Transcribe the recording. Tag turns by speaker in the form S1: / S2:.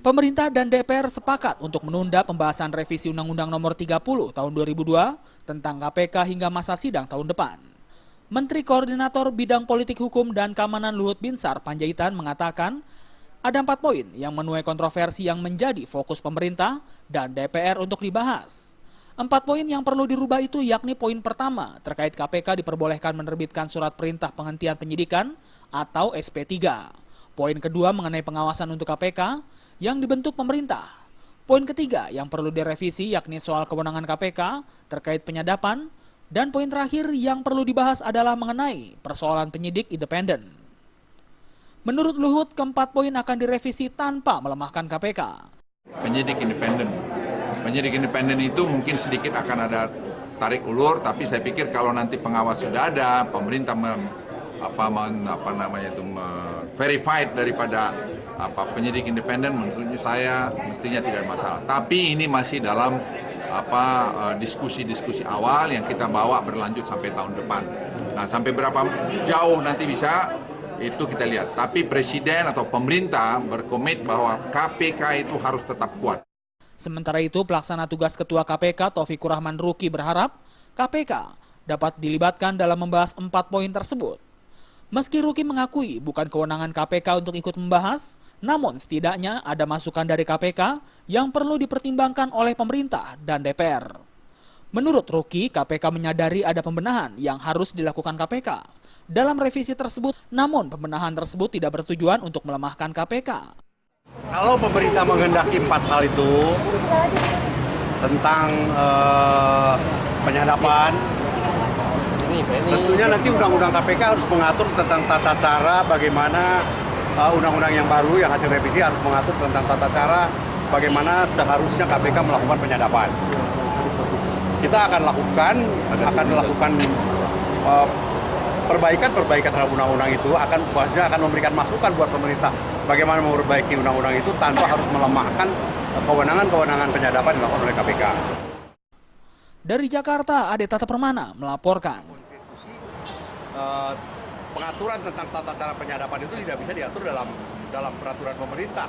S1: Pemerintah dan DPR sepakat untuk menunda pembahasan revisi Undang-Undang Nomor 30 Tahun 2002 tentang KPK hingga masa sidang tahun depan. Menteri Koordinator Bidang Politik Hukum dan Keamanan Luhut Binsar Panjaitan mengatakan ada 4 poin yang menuai kontroversi yang menjadi fokus pemerintah dan DPR untuk dibahas. 4 poin yang perlu dirubah itu yakni poin pertama terkait KPK diperbolehkan menerbitkan surat perintah penghentian penyidikan atau SP3. Poin kedua mengenai pengawasan untuk KPK yang dibentuk pemerintah. Poin ketiga yang perlu direvisi yakni soal kewenangan KPK terkait penyadapan. Dan poin terakhir yang perlu dibahas adalah mengenai persoalan penyidik independen. Menurut Luhut, keempat poin akan direvisi tanpa melemahkan KPK.
S2: Penyidik independen itu mungkin sedikit akan ada tarik ulur, tapi saya pikir kalau nanti pengawas sudah ada, pemerintah verified daripada penyidik independen, menurut saya mestinya tidak masalah. Tapi ini masih dalam diskusi-diskusi awal yang kita bawa berlanjut sampai tahun depan. Nah, sampai berapa jauh nanti bisa itu kita lihat. Tapi Presiden atau pemerintah berkomit bahwa KPK itu harus tetap kuat.
S1: Sementara itu, pelaksana tugas Ketua KPK Taufikur Rahman Ruki berharap KPK dapat dilibatkan dalam membahas 4 poin tersebut. Meski Ruki mengakui bukan kewenangan KPK untuk ikut membahas, namun setidaknya ada masukan dari KPK yang perlu dipertimbangkan oleh pemerintah dan DPR. Menurut Ruki, KPK menyadari ada pembenahan yang harus dilakukan KPK dalam revisi tersebut, namun pembenahan tersebut tidak bertujuan untuk melemahkan KPK.
S3: Kalau pemerintah menghendaki 4 hal itu tentang penyadapan, tentunya nanti Undang-Undang KPK harus mengatur tentang tata cara bagaimana undang-undang yang baru yang hasil revisi harus mengatur tentang tata cara bagaimana seharusnya KPK melakukan penyadapan. Kita akan melakukan perbaikan terhadap undang-undang itu, akan memberikan masukan buat pemerintah bagaimana memperbaiki undang-undang itu tanpa harus melemahkan kewenangan penyadapan yang dilakukan oleh KPK.
S1: Dari Jakarta, Ade Tata Permana melaporkan.
S3: Pengaturan tentang tata cara penyadapan itu tidak bisa diatur dalam peraturan pemerintah.